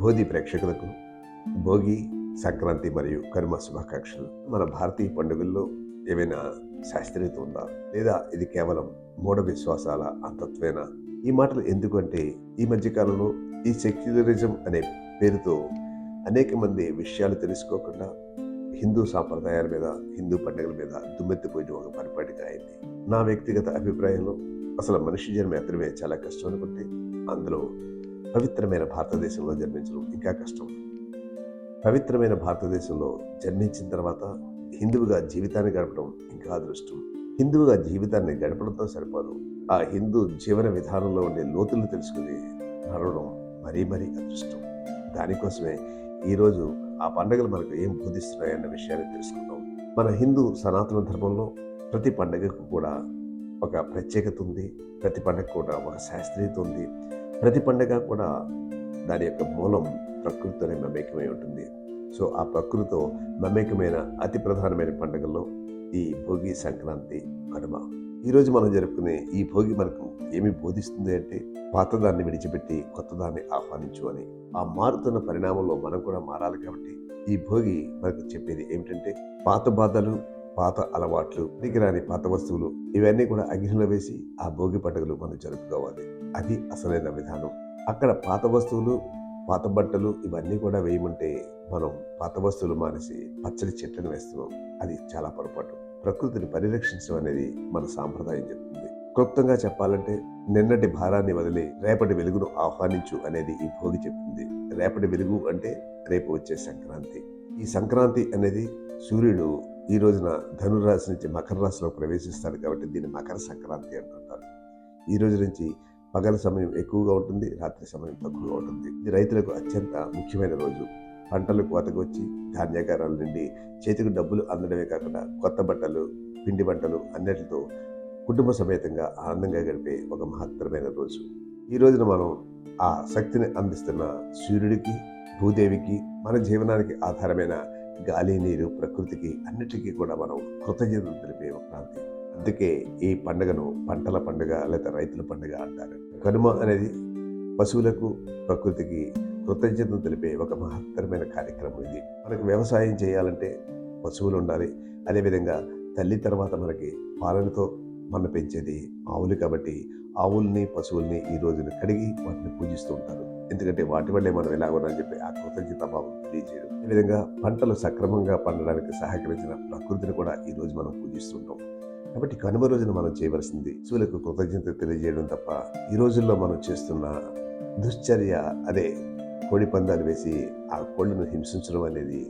భోగి ప్రేక్షకులకు భోగి, సంక్రాంతి మరియు కనుమ శుభాకాంక్షలు. మన భారతీయ పండుగల్లో ఏమైనా శాస్త్రీయత ఉందా, లేదా ఇది కేవలం మూఢ విశ్వాసాల అంతత్వేనా? ఈ మాటలు ఎందుకంటే ఈ మధ్యకాలంలో ఈ సెక్యులరిజం అనే పేరుతో అనేక మంది విషయాలు తెలుసుకోకుండా హిందూ సాంప్రదాయాల మీద, హిందూ పండుగల మీద దుమ్మెత్తిపోయిన ఒక పరిపాటిగా అయింది. నా వ్యక్తిగత అభిప్రాయంలో అసలు మనిషి జన్మ ఎత్తడమే చాలా కష్టం అనుకుంటే, అందులో పవిత్రమైన భారతదేశంలో జన్మించడం ఇంకా కష్టం. పవిత్రమైన భారతదేశంలో జన్మించిన తర్వాత హిందువుగా జీవితాన్ని గడపడం ఇంకా అదృష్టం. హిందువుగా జీవితాన్ని గడపడంతో సరిపోదు, ఆ హిందూ జీవన విధానంలో ఉండే లోతులు తెలుసుకుని నడవడం మరీ మరీ అదృష్టం. దానికోసమే ఈరోజు ఆ పండుగలు మనకు ఏం బోధిస్తున్నాయన్న విషయాన్ని తెలుసుకుందాం. మన హిందూ సనాతన ధర్మంలో ప్రతి పండుగకు కూడా ఒక ప్రత్యేకత ఉంది, ప్రతి పండుగ కూడా ఒక శాస్త్రీయత ఉంది. ప్రతి పండుగ కూడా దాని యొక్క మూలం ప్రకృతితోనే మమేకమై ఉంటుంది. సో ఆ ప్రకృతితో మమేకమైన అతి ప్రధానమైన పండుగల్లో ఈ భోగి, సంక్రాంతి, కనుమ. ఈరోజు మనం జరుపుకునే ఈ భోగి మనకు ఏమి బోధిస్తుంది అంటే, పాతదాన్ని విడిచిపెట్టి కొత్తదాన్ని ఆహ్వానించు అని. ఆ మారుతున్న పరిణామంలో మనం కూడా మారాలి. కాబట్టి ఈ భోగి మనకు చెప్పేది ఏమిటంటే, పాత బాధలు, పాత అలవాట్లు, పనికిరాని పాత వస్తువులు ఇవన్నీ కూడా అగ్నిలో వేసి ఆ భోగి పండుగలు మనం జరుపుకోవాలి. అది అసలైన విధానం. అక్కడ పాత వస్తువులు, పాత బట్టలు ఇవన్నీ కూడా వేయమంటే మనం పాత వస్తువులు మానేసి పచ్చడి చెట్లను వేస్తున్నాం. అది చాలా పొరపాటు. ప్రకృతిని పరిరక్షించడం అనేది మన సాంప్రదాయం చెప్తుంది. క్లుప్తంగా చెప్పాలంటే, నిన్నటి భారాన్ని వదిలి రేపటి వెలుగును ఆహ్వానించు అనేది ఈ భోగి చెప్తుంది. రేపటి వెలుగు అంటే రేపు వచ్చే సంక్రాంతి. ఈ సంక్రాంతి అనేది సూర్యుడు ఈ రోజున ధనురాశి నుంచి మకర రాశిలో ప్రవేశిస్తాడు. కాబట్టి దీన్ని మకర సంక్రాంతి అంటుంటారు. ఈ రోజు నుంచి పగల సమయం ఎక్కువగా ఉంటుంది, రాత్రి సమయం తక్కువగా ఉంటుంది. ఇది రైతులకు అత్యంత ముఖ్యమైన రోజు. పంటలు కోతకు వచ్చి ధాన్యాగారాల నుండి చేతికి డబ్బులు అందడమే కాకుండా కొత్త బట్టలు, పిండి వంటలు అన్నిటితో కుటుంబ సమేతంగా ఆనందంగా గడిపే ఒక మహత్తరమైన రోజు. ఈ రోజున మనం ఆ శక్తిని అందిస్తున్న సూర్యుడికి, భూదేవికి, మన జీవనానికి ఆధారమైన గాలి, నీరు, ప్రకృతికి అన్నిటికీ కూడా మనం కృతజ్ఞతలు తెలిపే ఒక ప్రాంతం. అందుకే ఈ పండుగను పంటల పండుగ లేదా రైతుల పండుగ అంటారు. కనుమ అనేది పశువులకు, ప్రకృతికి కృతజ్ఞతలు తెలిపే ఒక మహత్తరమైన కార్యక్రమం ఇది. మనకు వ్యవసాయం చేయాలంటే పశువులు ఉండాలి. అదేవిధంగా తల్లి తర్వాత మనకి పాలనతో మన పెంచేది ఆవులు. కాబట్టి ఆవుల్ని, పశువుల్ని ఈ రోజున కడిగి వాటిని పూజిస్తూ ఉంటారు. ఎందుకంటే వాటి వల్లే మనం ఎలా ఉన్నామని చెప్పి ఆ కృతజ్ఞతాభావం తెలియజేయడం. ఈ విధంగా పంటలు సక్రమంగా పండడానికి సహకరించిన ప్రకృతిని కూడా ఈ రోజు మనం పూజిస్తుంటాం. కాబట్టి కనుమ రోజున మనం చేయవలసింది పశువులకు కృతజ్ఞత తెలియజేయడం తప్ప, ఈ రోజుల్లో మనం చేస్తున్న దుశ్చర్య అదే కోడి పందాలు వేసి ఆ కోళ్లను హింసించడం అనేది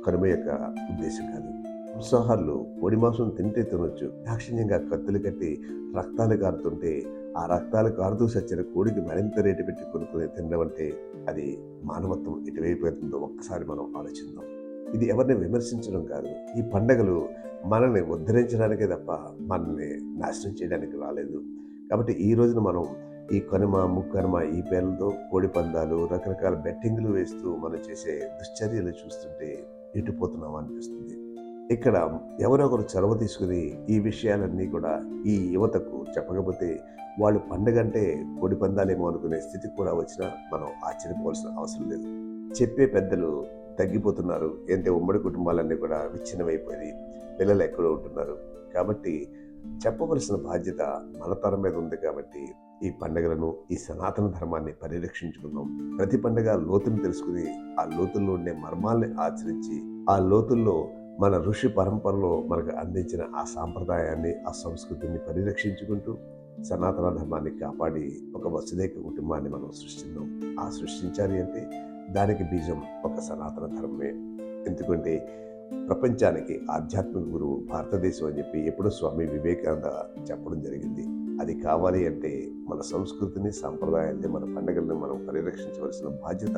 కనుమ యొక్క ఉద్దేశం కాదు. మాంసాహారులు కోడి మాంసం తింటే తినొచ్చు, దాక్షిణ్యంగా కత్తులు కట్టి రక్తాలు కారుతుంటే ఆ రక్తాలు కారుతూ సచ్చిన కోడికి మరింత రేటు పెట్టి కొనుక్కుని తినడం అంటే అది మానవత్వం ఎటువైపు అవుతుందో ఒక్కసారి మనం ఆలోచిద్దాం. ఇది ఎవరిని విమర్శించడం కాదు. ఈ పండగలు మనల్ని ఉద్ధరించడానికే తప్ప మనల్ని నాశనం చేయడానికి రాలేదు. కాబట్టి ఈ రోజున మనం ఈ కనుమ, ముక్కనుమ ఈ పేర్లతో కోడి పందాలు, రకరకాల బెట్టింగ్లు వేస్తూ మనం చేసే దుశ్చర్యలు చూస్తుంటే ఎటుపోతున్నాం అనిపిస్తుంది. ఇక్కడ ఎవరో ఒకరు చొరవ తీసుకుని ఈ విషయాలన్నీ కూడా ఈ యువతకు చెప్పకపోతే వాళ్ళు పండుగ అంటే కోడి పందాలేమో అనుకునే స్థితికి కూడా వచ్చినా మనం ఆశ్చర్యపోవాల్సిన అవసరం లేదు. చెప్పే పెద్దలు తగ్గిపోతున్నారు. ఏంటంటే ఉమ్మడి కుటుంబాలన్నీ కూడా విచ్ఛిన్నమైపోయి పిల్లలు ఎక్కడో ఉంటున్నారు. కాబట్టి చెప్పవలసిన బాధ్యత మన తరం మీద ఉంది. కాబట్టి ఈ పండుగలను, ఈ సనాతన ధర్మాన్ని పరిరక్షించుకుందాం. ప్రతి పండుగ లోతును తెలుసుకుని ఆ లోతుల్లో ఉండే మర్మాల్ని ఆచరించి, ఆ లోతుల్లో మన ఋషి పరంపరలో మనకు అందించిన ఆ సాంప్రదాయాన్ని, ఆ సంస్కృతిని పరిరక్షించుకుంటూ సనాతన ధర్మాన్ని కాపాడి ఒక వసుదైక కుటుంబాన్ని మనం సృష్టిద్దాం. ఆ సృష్టించాలి అంటే దానికి బీజం ఒక సనాతన ధర్మమే. ఎందుకంటే ప్రపంచానికి ఆధ్యాత్మిక గురువు భారతదేశం అని చెప్పి ఎప్పుడో స్వామి వివేకానంద చెప్పడం జరిగింది. అది కావాలి అంటే మన సంస్కృతిని, సాంప్రదాయాన్ని, మన పండుగలను మనం పరిరక్షించవలసిన బాధ్యత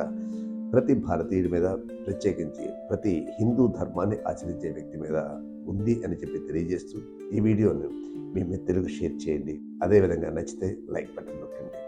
ప్రతి భారతీయుడి మీద, ప్రత్యేకించి ప్రతి హిందూ ధర్మాన్ని ఆచరించే వ్యక్తి మీద ఉంది అని చెప్పి తెలియజేస్తూ ఈ వీడియోను మీ మిత్రులకు షేర్ చేయండి. అదేవిధంగా నచ్చితే లైక్ బటన్ నొక్కండి.